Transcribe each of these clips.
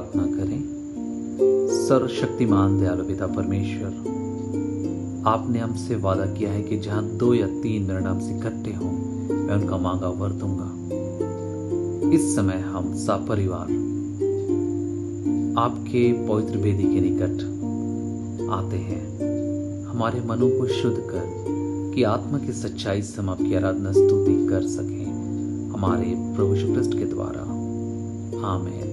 प्रार्थना करें। सर्वशक्तिमान दयालु पिता परमेश्वर, आपने हमसे वादा किया है कि जहां 2 या 3 मेरे नाम से इकट्ठे हों, मैं उनका मांगा वर दूंगा। इस समय हम सपरिवार आपके पवित्र वेदी के निकट आते हैं, हमारे मनों को शुद्ध कर कि आत्मा की सच्चाई से हम आपकी आराधना स्तुति कर सकें, हमारे प्रभु यीशु ख्रिस्ट के द्वारा। आमीन।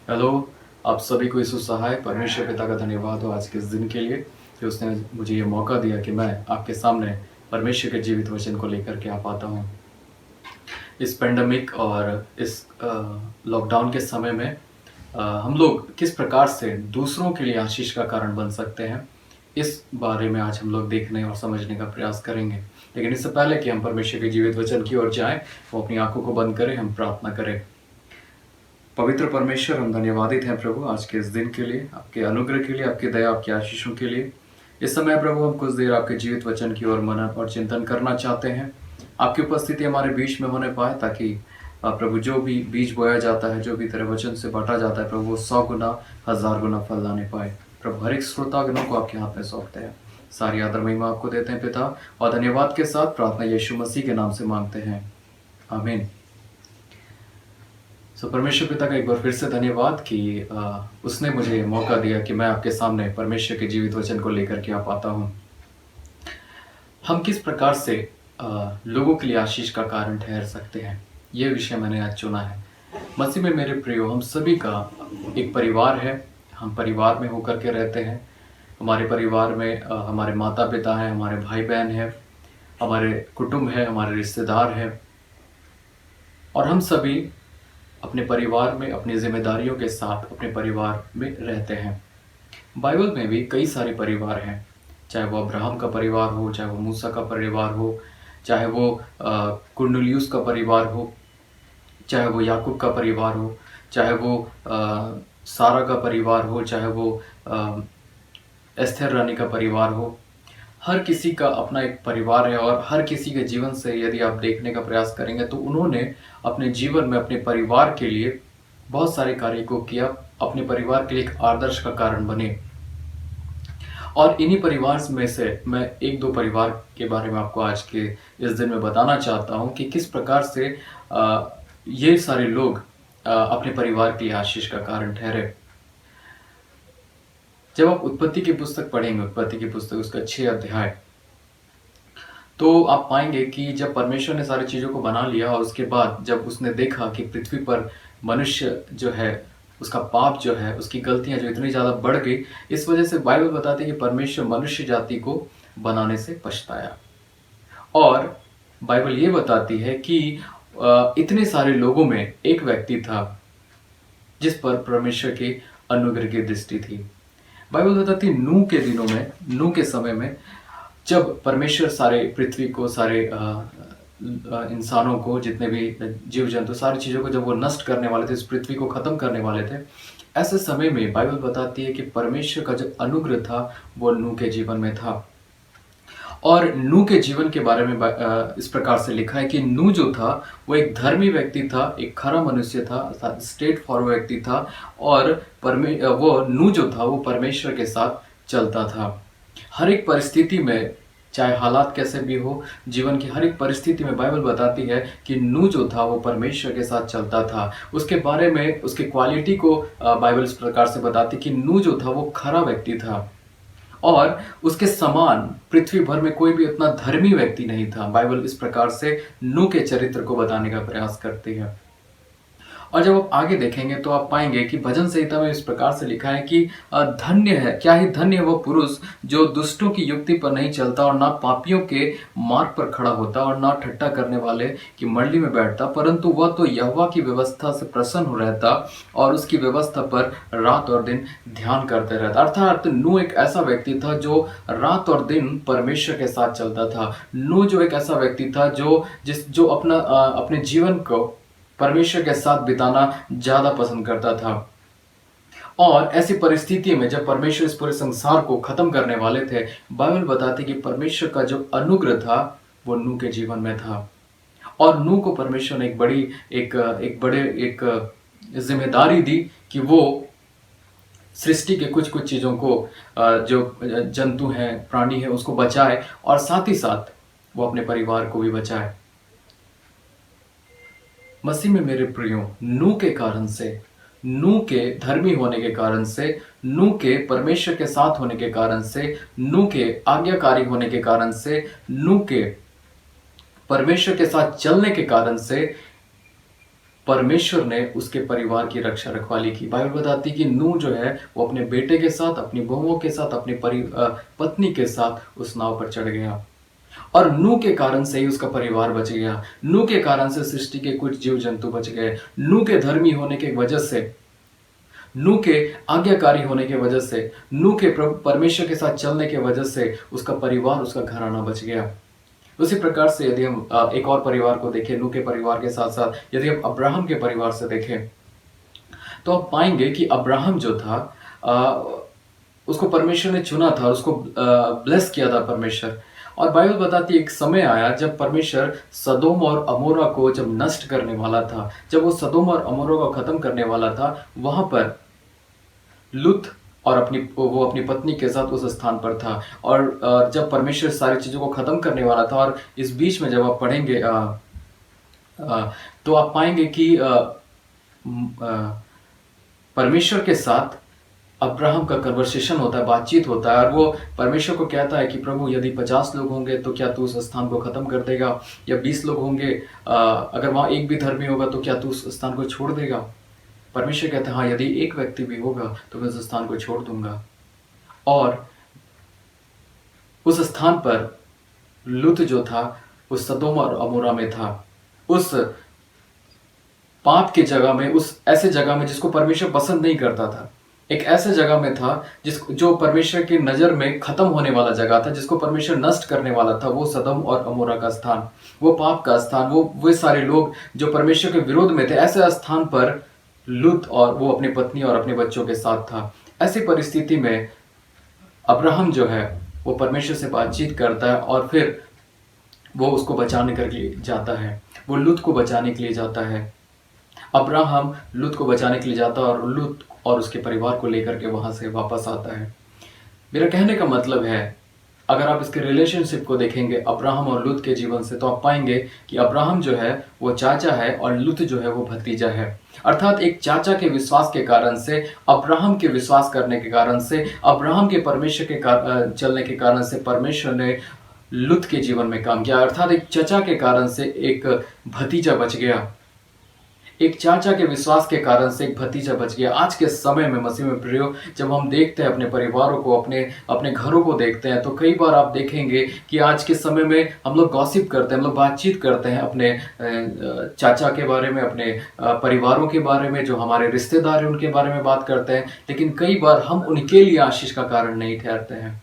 हेलो, आप सभी को यीशु सहाय परमेश्वर पिता का धन्यवाद हो आज के इस दिन के लिए। कि उसने मुझे ये मौका दिया कि मैं आपके सामने परमेश्वर के जीवित वचन को लेकर के आ पाता हूँ। इस पेंडेमिक और इस लॉकडाउन के समय में हम लोग किस प्रकार से दूसरों के लिए आशीष का कारण बन सकते हैं, इस बारे में आज हम लोग देखने और समझने का प्रयास करेंगे। लेकिन इससे पहले कि हम परमेश्वर के जीवित वचन की ओर जाएं, वो अपनी आंखों को बंद करें, हम प्रार्थना करें। पवित्र परमेश्वर, हम धन्यवादित हैं प्रभु आज के इस दिन के लिए, आपके अनुग्रह के लिए, आपकी दया, आपके आशीषों के लिए। इस समय प्रभु हम कुछ देर आपके जीवित वचन की ओर मनन और चिंतन करना चाहते हैं। आपकी उपस्थिति हमारे बीच में होने पाए, ताकि प्रभु जो भी बीज बोया जाता है, जो भी तेरे वचन से बांटा जाता है प्रभु, वो 100 गुना 1000 गुना फल लाने पाए। प्रभु हर एक श्रोतागणों को आपके हाथ में सौंपते हैं। सारी आदर महिमा आपको देते हैं पिता, और धन्यवाद के साथ प्रार्थना यीशु मसीह के नाम से मांगते हैं, आमीन। परमेश्वर पिता का एक बार फिर से धन्यवाद कि उसने मुझे मौका दिया कि मैं आपके सामने परमेश्वर के जीवित वचन को लेकर के आ पाता हूँ। हम किस प्रकार से लोगों के लिए आशीष का कारण ठहर सकते हैं, ये विषय मैंने आज चुना है। मसीह में मेरे प्रियो, हम सभी का एक परिवार है, हम परिवार में होकर के रहते हैं। हमारे परिवार में हमारे माता पिता हैं, हमारे भाई बहन हैं, हमारे कुटुंब है, हमारे रिश्तेदार हैं, और हम सभी अपने परिवार में अपनी जिम्मेदारियों के साथ अपने परिवार में रहते हैं। बाइबल में भी कई सारे परिवार हैं, चाहे वो अब्राहम का परिवार हो, चाहे वो मूसा का परिवार हो, चाहे वो कुर्नेलियुस का परिवार हो, चाहे वो याकूब का परिवार हो, चाहे वो सारा का परिवार हो, चाहे वो एस्थर रानी का परिवार हो। हर किसी का अपना एक परिवार है, और हर किसी के जीवन से यदि आप देखने का प्रयास करेंगे तो उन्होंने अपने जीवन में अपने परिवार के लिए बहुत सारे कार्य को किया, अपने परिवार के लिए एक आदर्श का कारण बने। और इन्हीं परिवार में से मैं एक दो परिवार के बारे में आपको आज के इस दिन में बताना चाहता हूं कि किस प्रकार से ये सारे लोग अपने परिवार के लिए आशीष का कारण ठहरे। जब आप उत्पत्ति की पुस्तक पढ़ेंगे, उत्पत्ति की पुस्तक उसका 6 अध्याय, तो आप पाएंगे कि जब परमेश्वर ने सारी चीज़ों को बना लिया और उसके बाद जब उसने देखा कि पृथ्वी पर मनुष्य जो है, उसका पाप जो है, उसकी गलतियां जो इतनी ज़्यादा बढ़ गई, इस वजह से बाइबल बताती है कि परमेश्वर मनुष्य जाति को बनाने से पछताया। और बाइबल ये बताती है कि इतने सारे लोगों में एक व्यक्ति था जिस पर परमेश्वर की अनुग्रह की दृष्टि थी। बाइबल बताती है नूह के दिनों में, नूह के समय में, जब परमेश्वर सारे पृथ्वी को, सारे इंसानों को, जितने भी जीव जंतु, सारी चीज़ों को जब वो नष्ट करने वाले थे, इस पृथ्वी को ख़त्म करने वाले थे, ऐसे समय में बाइबल बताती है कि परमेश्वर का जो अनुग्रह था वो नूह के जीवन में था। और नूह के जीवन के बारे में इस प्रकार से लिखा है कि नूह जो था वो एक धर्मी व्यक्ति था, एक खरा मनुष्य था, स्ट्रेट फॉरवर्ड व्यक्ति था, और वो नूह जो था वो परमेश्वर के साथ चलता था। हर एक परिस्थिति में, चाहे हालात कैसे भी हो, जीवन की हर एक परिस्थिति में बाइबल बताती है कि नूह जो था वो परमेश्वर के साथ चलता था। उसके बारे में, उसकी क्वालिटी को बाइबल इस प्रकार से बताती कि नूह जो था वो खरा व्यक्ति था, और उसके समान पृथ्वी भर में कोई भी उतना धर्मी व्यक्ति नहीं था। बाइबल इस प्रकार से नूह के चरित्र को बताने का प्रयास करती है। और जब आप आगे देखेंगे तो आप पाएंगे कि भजन संहिता में इस प्रकार से लिखा है कि धन्य है, क्या ही धन्य है वो पुरुष जो दुष्टों की युक्ति पर नहीं चलता, और ना पापियों के मार्ग पर खड़ा होता, और ना ठट्ठा करने वाले की मंडली में बैठता, परंतु वह तो यहोवा की व्यवस्था से प्रसन्न हो रहता और उसकी व्यवस्था पर रात और दिन ध्यान करते रहता। अर्थात नूह एक ऐसा व्यक्ति था जो रात और दिन परमेश्वर के साथ चलता था। नूह जो एक ऐसा व्यक्ति था जो अपने जीवन को परमेश्वर के साथ बिताना ज्यादा पसंद करता था। और ऐसी परिस्थिति में जब परमेश्वर इस पूरे संसार को खत्म करने वाले थे, बाइबल बताती कि परमेश्वर का जो अनुग्रह था वो नूह के जीवन में था। और नूह को परमेश्वर ने एक जिम्मेदारी दी कि वो सृष्टि के कुछ कुछ चीजों को, जो जंतु हैं, प्राणी हैं, उसको बचाए, और साथ ही साथ वो अपने परिवार को भी बचाए। मसीह में मेरे प्रियो, नूह के कारण से, नूह के धर्मी होने के कारण से, नूह के परमेश्वर के साथ होने के कारण से, नूह के आज्ञाकारी होने के कारण से, नूह के परमेश्वर के साथ चलने के कारण से परमेश्वर ने उसके परिवार की रक्षा रखवाली की। बाइबल बताती है कि नूह जो है वो अपने बेटे के साथ, अपनी बहुओं के साथ, अपनी पत्नी के साथ उस नाव पर चढ़ गया और नूह के कारण से ही उसका परिवार बच गया। नूह के कारण से सृष्टि के कुछ जीव जंतु बच गए। नूह के धर्मी होने की वजह से, नूह के आज्ञाकारी होने की वजह से, नूह के परमेश्वर के साथ चलने की वजह से उसका परिवार, उसका घराना बच गया। उसी प्रकार से यदि हम एक और परिवार को देखें, नूह के परिवार के साथ साथ यदि हम अब्राहम के परिवार से देखें तो आप पाएंगे कि अब्राहम जो था उसको परमेश्वर ने चुना था, उसको ब्लेस किया था परमेश्वर। और बाइबल बताती है एक समय आया जब परमेश्वर सदोम और अमोरा को जब नष्ट करने वाला था, जब वो सदोम और अमोरा को खत्म करने वाला था, वहां पर लुत और वो अपनी पत्नी के साथ उस स्थान पर था। और जब परमेश्वर सारी चीजों को खत्म करने वाला था, और इस बीच में जब आप पढ़ेंगे तो आप पाएंगे कि परमेश्वर के साथ अब्राहम का कन्वर्सेशन होता है, बातचीत होता है, और वो परमेश्वर को कहता है कि प्रभु यदि 50 लोग होंगे तो क्या तू उस स्थान को खत्म कर देगा, या 20 लोग होंगे, अगर वहां एक भी धर्मी होगा तो क्या तू उस स्थान को छोड़ देगा। परमेश्वर कहता है हाँ, यदि एक व्यक्ति भी होगा तो मैं उस स्थान को छोड़ दूंगा। और उस स्थान पर लुत जो था वो सदोम और अमोरा में था, उस पाप की जगह में, उस ऐसे जगह में जिसको परमेश्वर पसंद नहीं करता था, एक ऐसे जगह में था जो परमेश्वर की नजर में खत्म होने वाला जगह था, जिसको परमेश्वर नष्ट करने वाला था। वो सदोम और अमोरा का स्थान, वो पाप का स्थान, वो सारे लोग जो परमेश्वर के विरोध में थे, ऐसे स्थान पर लुत और वो अपनी पत्नी और अपने बच्चों के साथ था। ऐसी परिस्थिति में अब्राहम जो है वो परमेश्वर से बातचीत करता है और फिर वो उसको बचाने के लिए जाता है, वो लुत को बचाने के लिए जाता है। अब्राहम लुत को बचाने के लिए जाता है और लुत और उसके परिवार को लेकर के वहां से वापस आता है। मेरा कहने का मतलब है, अगर आप इसके रिलेशनशिप को देखेंगे अब्राहम और लुत के जीवन से, तो आप पाएंगे कि अब्राहम जो है वो चाचा है और लुत जो है वो भतीजा है। अर्थात एक चाचा के विश्वास के कारण से, अब्राहम के विश्वास करने के कारण से, अब्राहम के परमेश्वर के चलने के कारण से परमेश्वर ने लुत के जीवन में काम किया। अर्थात एक चाचा के कारण से एक भतीजा बच गया, एक चाचा के विश्वास के कारण से एक भतीजा बच गया। आज के समय में मसीह में प्रियो, जब हम देखते हैं अपने परिवारों को, अपने घरों को देखते हैं, तो कई बार आप देखेंगे कि आज के समय में हम लोग गॉसिप करते हैं, हम लोग बातचीत करते हैं अपने चाचा के बारे में, अपने परिवारों के बारे में, जो हमारे रिश्तेदार हैं उनके बारे में बात करते हैं, लेकिन कई बार हम उनके लिए आशीष का कारण नहीं ठहरते हैं।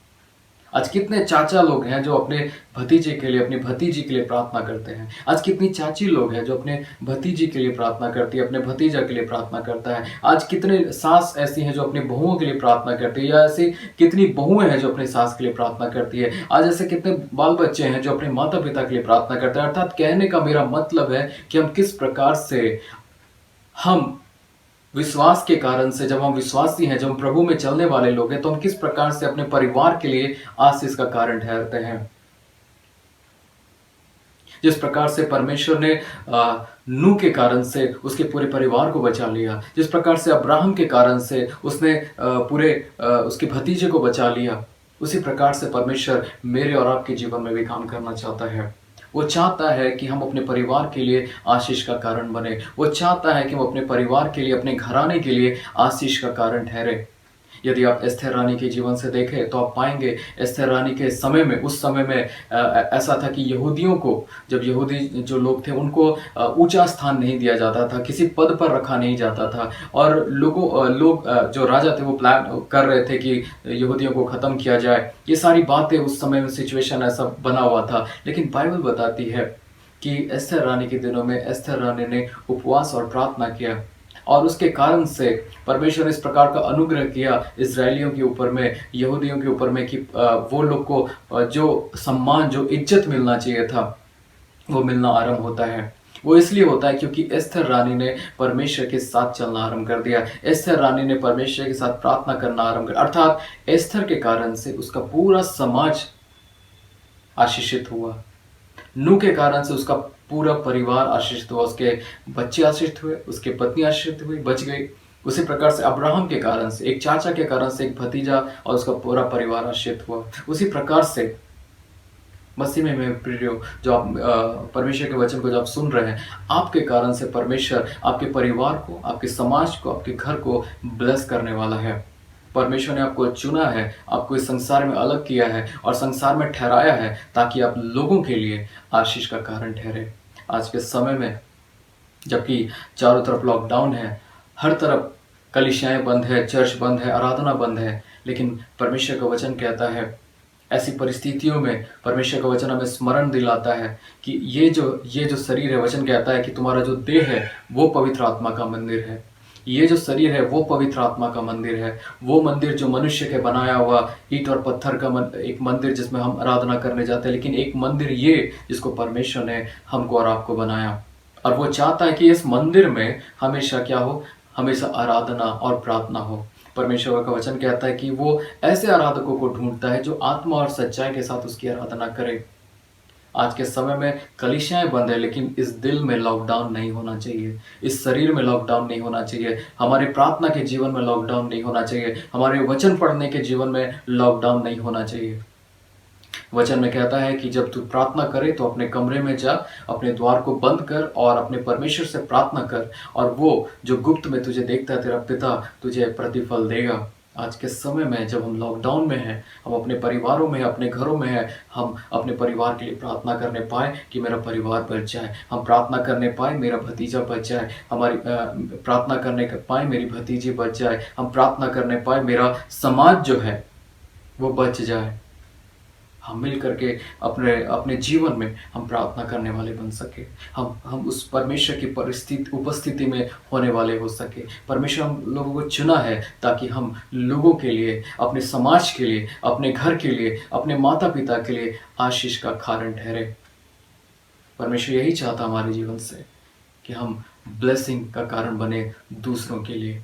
आज कितने चाचा लोग हैं जो अपने भतीजे के लिए, अपनी भतीजी के लिए प्रार्थना करते हैं। आज कितनी चाची लोग हैं जो अपने भतीजी के लिए प्रार्थना करती है, अपने भतीजा के लिए प्रार्थना करता है। आज कितने सास ऐसी हैं जो अपनी बहुओं के लिए प्रार्थना करती है, या ऐसी कितनी बहुएं हैं जो अपने सास के लिए प्रार्थना करती है। आज ऐसे कितने बाल बच्चे हैं जो अपने माता पिता के लिए प्रार्थना करते हैं। अर्थात कहने का मेरा मतलब है कि हम किस प्रकार से, हम विश्वास के कारण से, जब हम विश्वासी हैं, जब हम प्रभु में चलने वाले लोग हैं, तो हम किस प्रकार से अपने परिवार के लिए आशीष का कारण ठहरते हैं। जिस प्रकार से परमेश्वर ने नूह के कारण से उसके पूरे परिवार को बचा लिया, जिस प्रकार से अब्राहम के कारण से उसने उसके भतीजे को बचा लिया, उसी प्रकार से परमेश्वर मेरे और आपके जीवन में भी काम करना चाहता है। वो चाहता है कि हम अपने परिवार के लिए आशीष का कारण बने। वो चाहता है कि हम अपने परिवार के लिए, अपने घराने के लिए आशीष का कारण ठहरे। यदि आप एस्थर रानी के जीवन से देखें तो आप पाएंगे एस्थर रानी के समय में, उस समय में ऐसा था कि यहूदियों को, जब यहूदी जो लोग थे उनको ऊंचा स्थान नहीं दिया जाता था, किसी पद पर रखा नहीं जाता था, और लोग जो राजा थे वो प्लान कर रहे थे कि यहूदियों को ख़त्म किया जाए। ये सारी बातें उस समय में सिचुएशन ऐसा बना हुआ था। लेकिन बाइबल बताती है कि एस्थर रानी के दिनों में एस्थर रानी ने उपवास और प्रार्थना किया, और उसके कारण से परमेश्वर ने इस प्रकार का अनुग्रह किया इजरायलियों के ऊपर में, यहूदियों के ऊपर में, कि वो लोग को जो सम्मान, जो इज्जत मिलना चाहिए था वो मिलना आरंभ होता है। वो इसलिए होता है क्योंकि एस्थर रानी ने परमेश्वर के साथ चलना आरंभ कर दिया। एस्थर रानी ने परमेश्वर के साथ प्रार्थना करना आरंभ कर, अर्थात एस्थर के कारण से उसका पूरा समाज आशीषित हुआ। नूह के कारण से उसका पूरा परिवार आशीषित हुआ, उसके बच्चे आशीषित हुए, उसके पत्नी आशीषित हुई, बच गई। उसी प्रकार से अब्राहम के कारण से, एक चाचा के कारण से एक भतीजा और उसका पूरा परिवार आशीषित हुआ। उसी प्रकार से मसीह में मेरे प्रियो, जो आप परमेश्वर के वचन को जब आप सुन रहे हैं, आपके कारण से परमेश्वर आपके परिवार को, आपके समाज को, आपके घर को ब्लेस करने वाला है। परमेश्वर ने आपको चुना है, आपको इस संसार में अलग किया है और संसार में ठहराया है ताकि आप लोगों के लिए आशीष का कारण ठहरे। आज के समय में जबकि चारों तरफ लॉकडाउन है, हर तरफ कलीसियाएं बंद है, चर्च बंद है, आराधना बंद है, लेकिन परमेश्वर का वचन कहता है, ऐसी परिस्थितियों में परमेश्वर का वचन हमें स्मरण दिलाता है कि ये जो शरीर है, वचन कहता है कि तुम्हारा जो देह है वो पवित्र आत्मा का मंदिर है। ये जो शरीर है वो पवित्र आत्मा का मंदिर है, वो मंदिर जो मनुष्य के बनाया हुआ ईंट और पत्थर का एक मंदिर जिसमें हम आराधना करने जाते हैं, लेकिन एक मंदिर ये जिसको परमेश्वर ने हमको और आपको बनाया, और वो चाहता है कि इस मंदिर में हमेशा क्या हो, हमेशा आराधना और प्रार्थना हो। परमेश्वर का वचन कहता है कि वो ऐसे आराधकों को ढूंढता है जो आत्मा और सच्चाई के साथ उसकी आराधना करे। आज के समय में कलीसियाएं बंद है, लेकिन इस दिल में लॉकडाउन नहीं होना चाहिए, इस शरीर में लॉकडाउन नहीं होना चाहिए, हमारे प्रार्थना के जीवन में लॉकडाउन नहीं होना चाहिए, हमारे वचन पढ़ने के जीवन में लॉकडाउन नहीं होना चाहिए। वचन में कहता है कि जब तू प्रार्थना करे तो अपने कमरे में जा, अपने द्वार को बंद कर और अपने परमेश्वर से प्रार्थना कर, और वो जो गुप्त में तुझे देखता है तेरा पिता तुझे प्रतिफल देगा। आज के समय में जब हम लॉकडाउन में हैं, हम अपने परिवारों में, अपने घरों में हैं, हम अपने परिवार के लिए प्रार्थना करने पाए कि मेरा परिवार बच जाए, हम प्रार्थना करने पाए मेरा भतीजा बच जाए, हमारी प्रार्थना करने पाए मेरी भतीजी बच जाए, हम प्रार्थना करने पाए मेरा समाज जो है वो बच जाए। हम मिल करके अपने जीवन में हम प्रार्थना करने वाले बन सके, हम उस परमेश्वर की उपस्थिति में होने वाले हो सके। परमेश्वर हम लोगों को चुना है ताकि हम लोगों के लिए, अपने समाज के लिए, अपने घर के लिए, अपने माता पिता के लिए आशीष का कारण ठहरे। परमेश्वर यही चाहता हमारे जीवन से कि हम ब्लेसिंग का कारण बने दूसरों के लिए।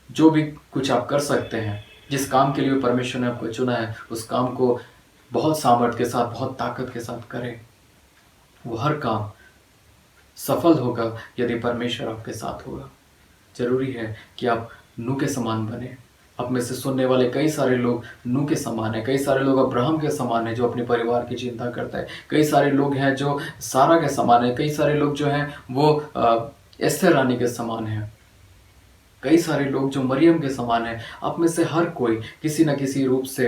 जो भी कुछ आप कर सकते हैं, जिस काम के लिए परमेश्वर ने आपको चुना है, उस काम को बहुत सामर्थ्य के साथ, बहुत ताकत के साथ करें। वो हर काम सफल होगा यदि परमेश्वर आपके साथ होगा। जरूरी है कि आप नूह के समान बने। अब में से सुनने वाले कई सारे लोग नूह के समान हैं, कई सारे लोग अब्राहम के समान हैं जो अपने परिवार की चिंता करता है, कई सारे लोग हैं जो सारा के समान है, कई सारे लोग जो हैं वो एस्तेर रानी के समान हैं, कई सारे लोग जो मरियम के समान हैं। आप में से हर कोई किसी न किसी रूप से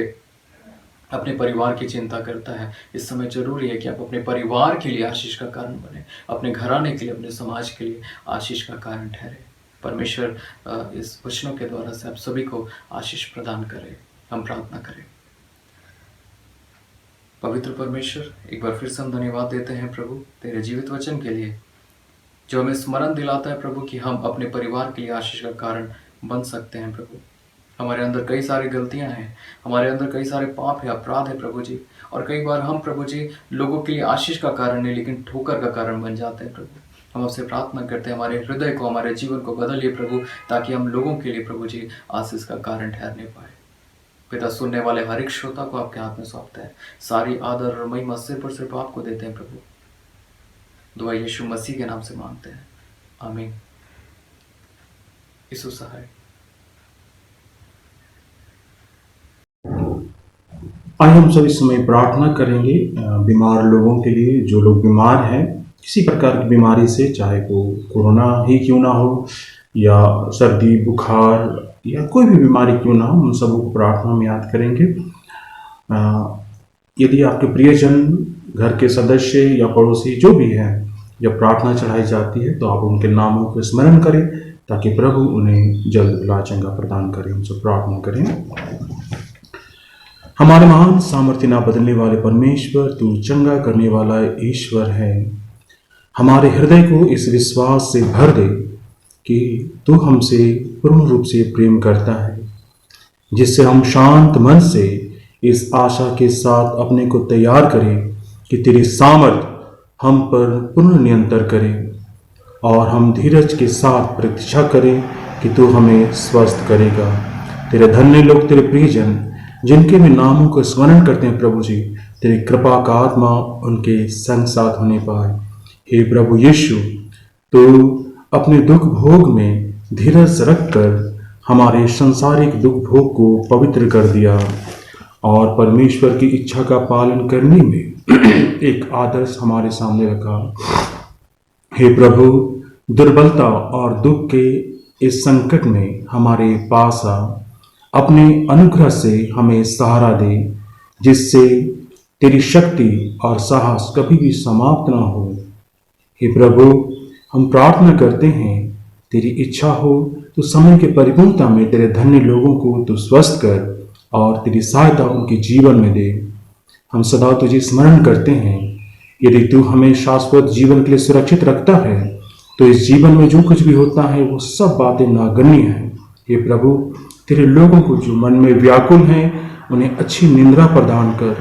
अपने परिवार की चिंता करता है। इस समय जरूरी है कि आप अपने परिवार के लिए आशीष का कारण बने, अपने घराने के लिए, अपने समाज के लिए आशीष का कारण ठहरे। परमेश्वर इस वचनों के द्वारा से आप सभी को आशीष प्रदान करे। हम प्रार्थना करें। पवित्र परमेश्वर, एक बार फिर से हम धन्यवाद देते हैं प्रभु तेरे जीवित वचन के लिए, जो हमें स्मरण दिलाता है प्रभु कि हम अपने परिवार के लिए आशीष का कारण बन सकते हैं। प्रभु, हमारे अंदर कई सारी गलतियां हैं, हमारे अंदर कई सारे पाप है, अपराध है प्रभु जी, और कई बार हम प्रभु जी लोगों के लिए आशीष का कारण नहीं लेकिन ठोकर का कारण बन जाते हैं। प्रभु, हम आपसे प्रार्थना करते हैं, हमारे हृदय को, हमारे जीवन को बदलिए प्रभु, ताकि हम लोगों के लिए प्रभु जी आशीष का कारण ठहरने पाए। पिता, सुनने वाले हर एक श्रोता को आपके हाथ में सौंपते हैं। सारी आदर और महिमा सिर्फ आपको देते हैं प्रभु। दुआ यीशु मसीह के नाम से मांगते हैं, आमीन। यीशु सहाय। आइए हम सब इस समय प्रार्थना करेंगे बीमार लोगों के लिए। जो लोग बीमार हैं किसी प्रकार की बीमारी से, चाहे वो कोरोना ही क्यों ना हो या सर्दी बुखार या कोई भी बीमारी क्यों ना हो, उन सबों को प्रार्थना में याद करेंगे। यदि आपके प्रियजन, घर के सदस्य या पड़ोसी जो भी हैं, जब प्रार्थना चढ़ाई जाती है तो आप उनके नामों को स्मरण करें ताकि प्रभु उन्हें जल्द भला चंगा प्रदान करें। हम सब प्रार्थना करें। हमारे महान सामर्थ्य ना बदलने वाले परमेश्वर, तू चंगा करने वाला ईश्वर है। हमारे हृदय को इस विश्वास से भर दे कि तू हमसे पूर्ण रूप से प्रेम करता है, जिससे हम शांत मन से इस आशा के साथ अपने को तैयार करें कि तेरी सामर्थ हम पर पूर्ण नियंत्रण करे, और हम धीरज के साथ प्रतीक्षा करें कि तू हमें स्वस्थ करेगा। तेरे धन्य लोग, तेरे प्रियजन, जिनके भी नामों को स्मरण करते हैं प्रभु जी, तेरी कृपा का आत्मा उनके संग साथ होने पाए। हे प्रभु यीशु, तो अपने दुख भोग में धीरज रखकर हमारे सांसारिक दुख भोग को पवित्र कर दिया और परमेश्वर की इच्छा का पालन करने में एक आदर्श हमारे सामने रखा। हे प्रभु, दुर्बलता और दुख के इस संकट में हमारे पास आ, अपने अनुग्रह से हमें सहारा दे, जिससे तेरी शक्ति और साहस कभी भी समाप्त ना हो। हे प्रभु, हम प्रार्थना करते हैं, तेरी इच्छा हो तो समय के परिपूर्णता में तेरे धन्य लोगों को तू स्वस्थ कर और तेरी सहायता उनके जीवन में दे। हम सदा तुझे स्मरण करते हैं, यदि तू हमें शाश्वत जीवन के लिए सुरक्षित रखता है तो इस जीवन में जो कुछ भी होता है वो सब बातें नागण्य हैं। हे प्रभु, तेरे लोगों को जो मन में व्याकुल हैं उन्हें अच्छी निंद्रा प्रदान कर।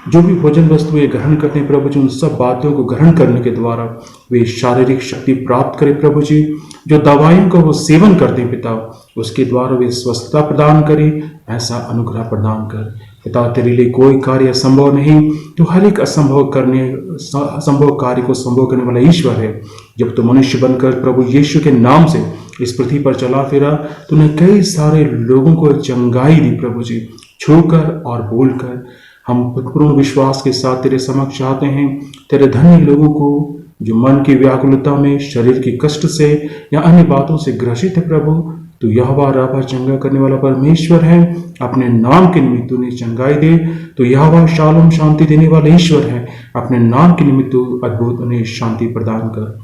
जो भी भोजन वस्तुएं ग्रहण करते हैं प्रभु जी, उन सब बातों को ग्रहण करने के द्वारा वे शारीरिक शक्ति प्राप्त करें प्रभु जी। जो दवाइयों का वो सेवन करते हैं पिता, उसके द्वारा वे स्वस्थता प्रदान करें, ऐसा अनुग्रह प्रदान कर। पिता, तेरे लिए कोई कार्य असंभव नहीं, तो हर एक असंभव कार्य को संभव करने वाला ईश्वर है। जब तो मनुष्य बनकर प्रभु यीशु के नाम से इस पृथ्वी पर चला फिरा, तूने कई सारे लोगों को चंगाई दी प्रभु जी, छूकर और बोलकर। हम पूर्ण विश्वास के साथ तेरे समक्ष आते हैं, तेरे धन्य लोगों को जो मन की व्याकुलता में, शरीर के कष्ट से या अन्य बातों से ग्रसित है प्रभु, तू यहोवा राफा चंगा करने वाला परमेश्वर है। अपने नाम के निमित्त उन्हें चंगाई दे। तो यहोवा शालोम शांति देने वाला ईश्वर है। अपने नाम के निमित्त अद्भुत उन्हें शांति प्रदान कर।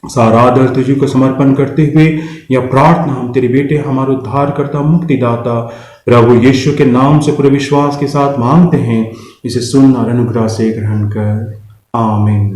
सारा आदर तुझे को समर्पण करते हुए यह प्रार्थना हम तेरे बेटे, हमारे उद्धारकर्ता, मुक्तिदाता प्रभु यीशु के नाम से पूरे विश्वास के साथ मांगते हैं। इसे सुन और अनुग्रह से ग्रहण कर। आमीन।